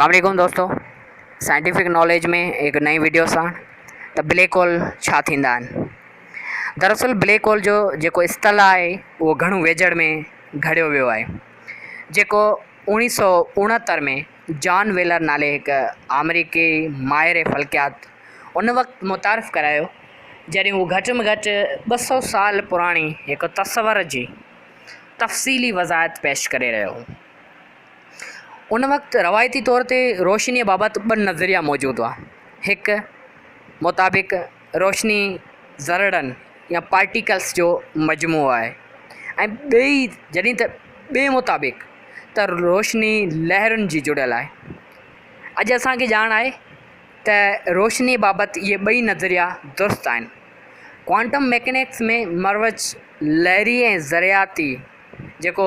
अस्सलाम वालेकुम दोस्तों। साइंटिफिक नॉलेज में एक नई वीडियो सां त ब्लैक होल छा थींदा आहिनि। दरअसल ब्लैक होल जो जेको स्थल आहे उहो घणो वेझड़ में घड़ियो वियो आहे, जेको 1969 में जॉन वेलर नाले हिकु अमरीकी माहिर फ़ल्कियात उन वक़्तु मुतारिफ़ करायो जॾहिं उहो घटि में घटि 200 साल पुराणी हिकु तस्वर जी तफ़सीली वज़ाहत पेश करे रहियो हो। उन वक़्तु रवायती तौर ते रोशनी बाबति 2 नज़रिया मौजूदु हुआ। हिकु मुताबिक़ रोशनी ज़रड़नि या पार्टिकल्स जो मजमू आहे ऐं ॿिए मुताबिक़ त रोशनी लहरुनि जी जुड़ियल आहे। अॼु असांखे ॼाण आहे त रोशनी बाबति इहे 2 नज़रिया दुरुस्त आहिनि। क्वांटम मैकेनिक्स में मरवज लहरी ऐं ज़रियाती जेको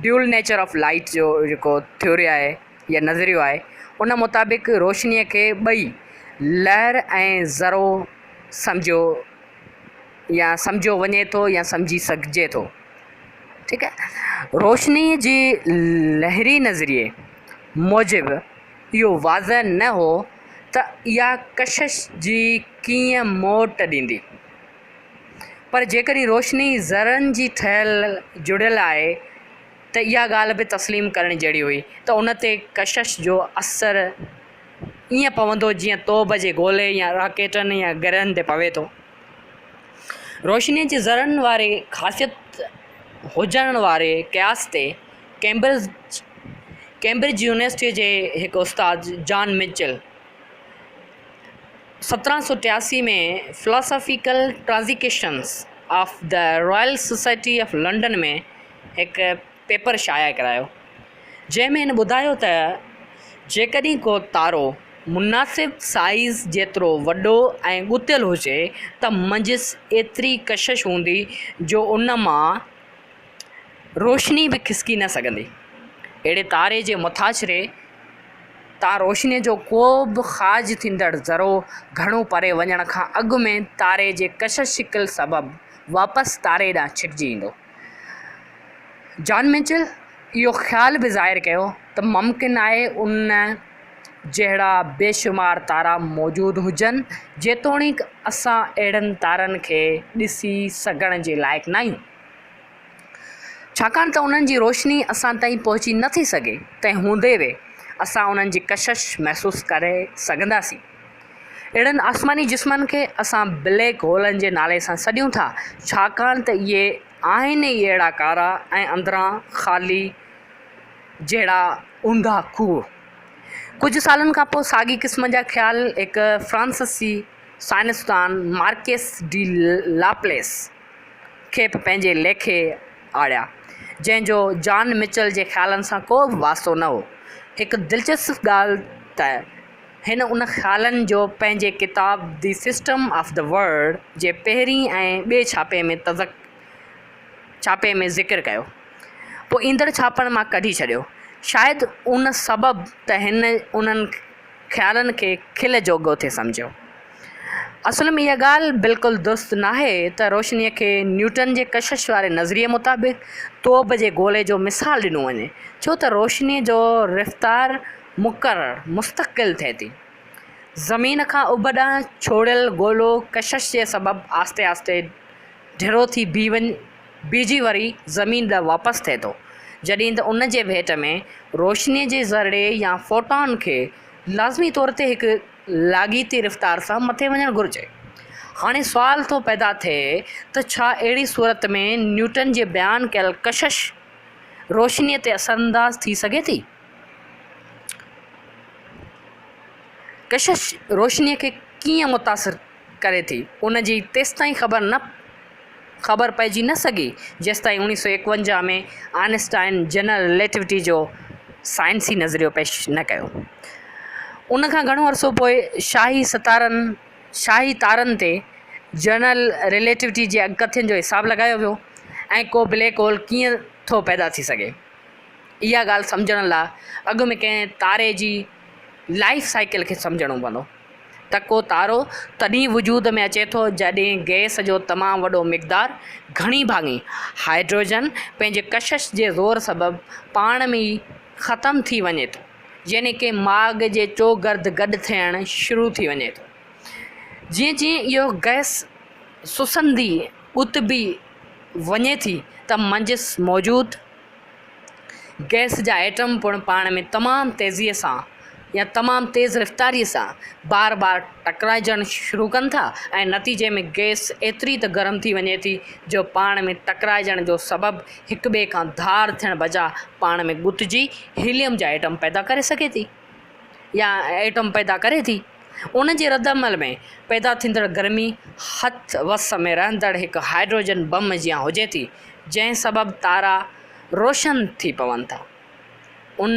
ड्यूल नेचर ऑफ लाइट जो जेको थ्योरी आहे या नज़रियो आहे, उन मुताबिक़ रोशनीअ खे 2 लहर ऐं ज़रो सम्झो वञे थो या सम्झी सघिजे थो। ठीकु आहे। रोशनी जी लहरी नज़रिए मूजिबि इहो वाज़ह न हो त इहा कशिश जी कीअं मोट ॾींदी, पर जेकॾहिं रोशनी ज़रनि जी ठहियल जुड़ियल आहे त इहा ॻाल्हि बि तस्लीम करण जहिड़ी हुई त उन ते कशिश जो असरु ईअं पवंदो जीअं तोब जे गोले या रॉकेटनि या ग्रहनि ते पवे थो। रोशनीअ जे ज़रनि वारे ख़ासियत हुजण वारे क़यास ते कैम्ब्रिज यूनिवर्सिटीअ जे हिकु उस्ताद जॉन मिचेल 1783 में philosophical transitions of the royal society of London में हिकु पेपर शाया करायो, जंहिंमें हिन ॿुधायो त जेकॾहिं को तारो मुनासिब साइज़ जेतिरो वॾो ऐं ॻुतियल हुजे त मंझि एतिरी कशिश हूंदी जो उन मां रोशनी बि खिसकी न सघंदी। अहिड़े तारे जे मुथाशिरे तां रोशनीअ जो को बि ख़ारिज थींदड़ ज़रो घणो परे वञण खां अॻु में तारे जे कशिश शिकिल सबबु वापसि तारे ॾांहुं छिकिजी ईंदो। जॉन मिचेल इहो ख़्यालु बि ज़ाहिर कयो त मुमकिन आहे उन जहिड़ा बेशुमार तारा मौजूदु हुजनि जेतोणीकि असां अहिड़नि तारनि खे ॾिसी सघण जे लाइक़ु न आहियूं, छाकाणि त उन्हनि जी रोशनी असां ताईं पहुची नथी सघे। तंहिं हूंदे बि असां उन्हनि जी कशिश महसूसु करे सघंदासीं। अहिड़नि आसमानी जिस्मनि खे असां ब्लैक होलनि जे नाले सां सॾियूं था, छाकाणि त इहे आहिनि ई अहिड़ा कारा ऐं अंदरां ख़ाली जहिड़ा ऊंधा खूह। कुझु सालनि खां पोइ साॻी क़िस्म जा ख़्याल हिकु फ्रांसीसी साइंसदान मार्केस डी लाप्लेस खे पंहिंजे लेखे आड़िया, जंहिंजो जॉन मिचेल जे ख़्यालनि सां को बि वास्तो न हो। हिकु दिलचस्प ॻाल्हि त हिन उन ख़्यालनि जो पंहिंजे किताब the system of the world जे पहिरीं ऐं ॿिए छापे में ज़िक्र कयो, पोइ ईंदड़ छापनि मां कढी छॾियो। शायदि उन सबबु त हिन उन्हनि ख़्यालनि खे खिल जोॻो थिए सम्झियो। असुल में इहा ॻाल्हि बिल्कुलु दुरुस्त नाहे त रोशनीअ खे न्यूटन जे कशिश वारे नज़रिए मुताबिक़ तोब जे गोले जो मिसाल ॾिनो वञे, छो त रोशनीअ जो रफ़्तार मुस्तक़िल थिए थी। ज़मीन खां उभ ॾांहुं छोड़ियल गोलो कशिश जे सबबु आस्ते आस्ते ढिरो थी बीजी वरी ज़मीन ॾांहुं वापसि थिए थो, जॾहिं त उन जे भेट में रोशनीअ जे ज़रिए या फोटॉन खे लाज़मी तौर ते हिकु लाॻीती रफ़्तार सां मथे वञणु घुरिजे। हाणे सुवाल थो पैदा थिए त छा अहिड़ी सूरत में न्यूटन जे बयानु कयल कशिश रोशनीअ ते असरअंदाज़ थी सघे थी? कशिश रोशनीअ खे कीअं मुतासिर करे थी, उन जी तेसिताईं ख़बर पइजी न सघी जेसिताईं 1951 में आइंस्टाइन जनरल रिलेटिविटी जो साइंसी नज़रियो पेश न कयो। उन खां घणो अरसो पोइ शाही तारनि ते जनरल रिलेटिविटी जे अॻकथियुनि जो हिसाबु लॻायो वियो ऐं को ब्लैक होल कीअं थो पैदा थी सघे। इहा ॻाल्हि सम्झण लाइ अॻु में कंहिं तारे जी लाइफ साइकिल खे सम्झणो पवंदो त को तारो तॾहिं वजूद में अचे थो जॾहिं गैस जो तमामु वॾो मिक़दारु घणी भाङी हाइड्रोजन पंहिंजे कशिश जे ज़ोर सबबु पाण में ई ख़तमु थी वञे थो यानी कि माग जे चोगर्द गॾु थियणु शुरू थी वञे थो। जीअं जीअं इहो गैस सुसंदी उतबी वञे थी त मंझि मौजूदु गैस जा एटम पिणु पाण में तमामु तेज़ीअ सां या तमामु तेज़ रफ़्तारीअ सां बार बार टकराइजणु शुरू कनि था ऐं नतीजे में गैस एतिरी त गरम थी वञे थी जो पाण में टकराइजण जो सबबु हिक ॿिए खां धार थियण बजाइ पाण में गुतजी हीलियम जा एटम पैदा करे सघे थी या एटम पैदा करे थी। उन जे रदअमल में पैदा थींदड़ गर्मी हथ वस में रहंदड़ हिकु हाइड्रोजन बम जीअं हुजे थी, जंहिं सबबु तारा रोशन थी पवनि था। उन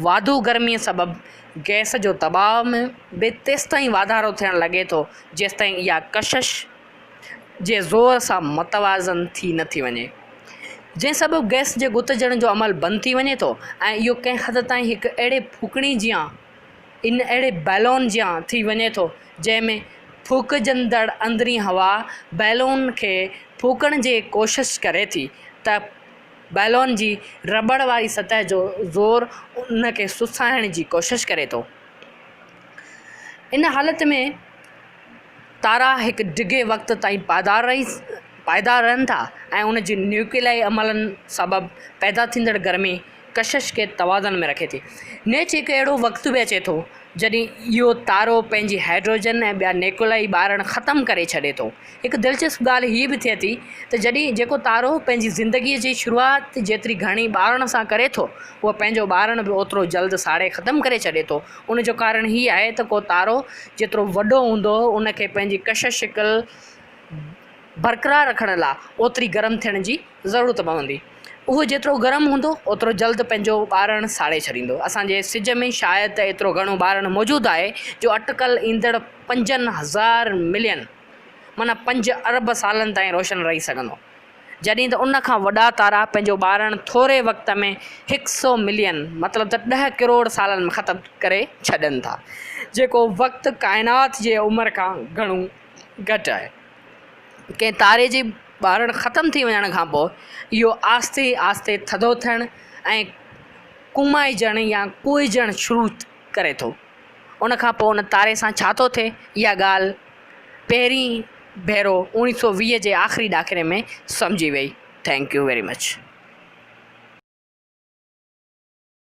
वाधू गर्मीअ सबबु गैस जो दबाव में बि तेसि ताईं वाधारो थियणु लॻे थो जेसि ताईं इहा कशिश जे ज़ोर सां मतवाज़न थी नथी वञे, जंहिं सबबु गैस जे गुतजण जो अमल बंदि थी वञे थो ऐं इहो कंहिं हद ताईं हिकु अहिड़े फूकणी जीअं अहिड़े बैलून जीअं थी वञे थो जंहिंमें फूकजंदड़ अंदरी हवा बैलून खे फूकण जी कोशिशि करे थी त बैलून जी रबड़ वारी सतह जो ज़ोर उन खे सुसाइण जी कोशिशि करे थो। इन हालत में तारा हिकु डिघे वक़्त ताईं पाइदार रहनि था ऐं उन जी न्यूक्लियाई अमलनि सबबु पैदा थींदड़ गर्मी कशिश खे तवाज़न में रखे थी। नेच हिकु अहिड़ो वक़्तु बि अचे थो जॾहिं इहो तारो पंहिंजी हाइड्रोजन ऐं ॿिया न्यूक्लियाई ॿारण ख़तमु करे छॾे थो। हिकु दिलचस्प ॻाल्हि हीअ बि थिए थी त जॾहिं जेको तारो पंहिंजी ज़िंदगीअ जी शुरूआति जेतिरी घणी ॿारण सां करे थो, उहो पंहिंजो ॿारण बि ओतिरो जल्द साड़े ख़तमु करे छॾे थो। उन जो कारण हीअ आहे त को तारो जेतिरो वॾो हूंदो उन खे पंहिंजी कशिश शिकिल बरक़रार रखण लाइ ओतिरी गरम थियण जी ज़रूरत पवंदी। उहो जेतिरो गरम हूंदो ओतिरो जल्द पंहिंजो ॿारण साड़े छॾींदो। असांजे सिज में शायदि त एतिरो घणो ॿारण मौजूदु आहे जो अटकल ईंदड़ 5000 मिलियन माना 5 अरब सालनि ताईं रोशन रही सघंदो, जॾहिं त उन खां वॾा तारा पंहिंजो ॿारण थोरे वक़्त में 100 मिलियन मतिलबु त 10 करोड़ सालनि में ख़तमु करे छॾनि था, जेको वक़्तु काइनात जे उमिरि खां घणो घटि आहे। कंहिं तारे जी ॿारण ख़तमु थी वञण खां पोइ इहो आहिस्ते आहिस्ते थधो थियणु ऐं कुमाइजणु या कुइजणु शुरू करे थो। उन खां पोइ उन तारे सां छा थो थिए, इहा ॻाल्हि पहिरीं भेरो 1920 जे आख़िरी ॾाकिरे में सम्झी वई। Thank U very much.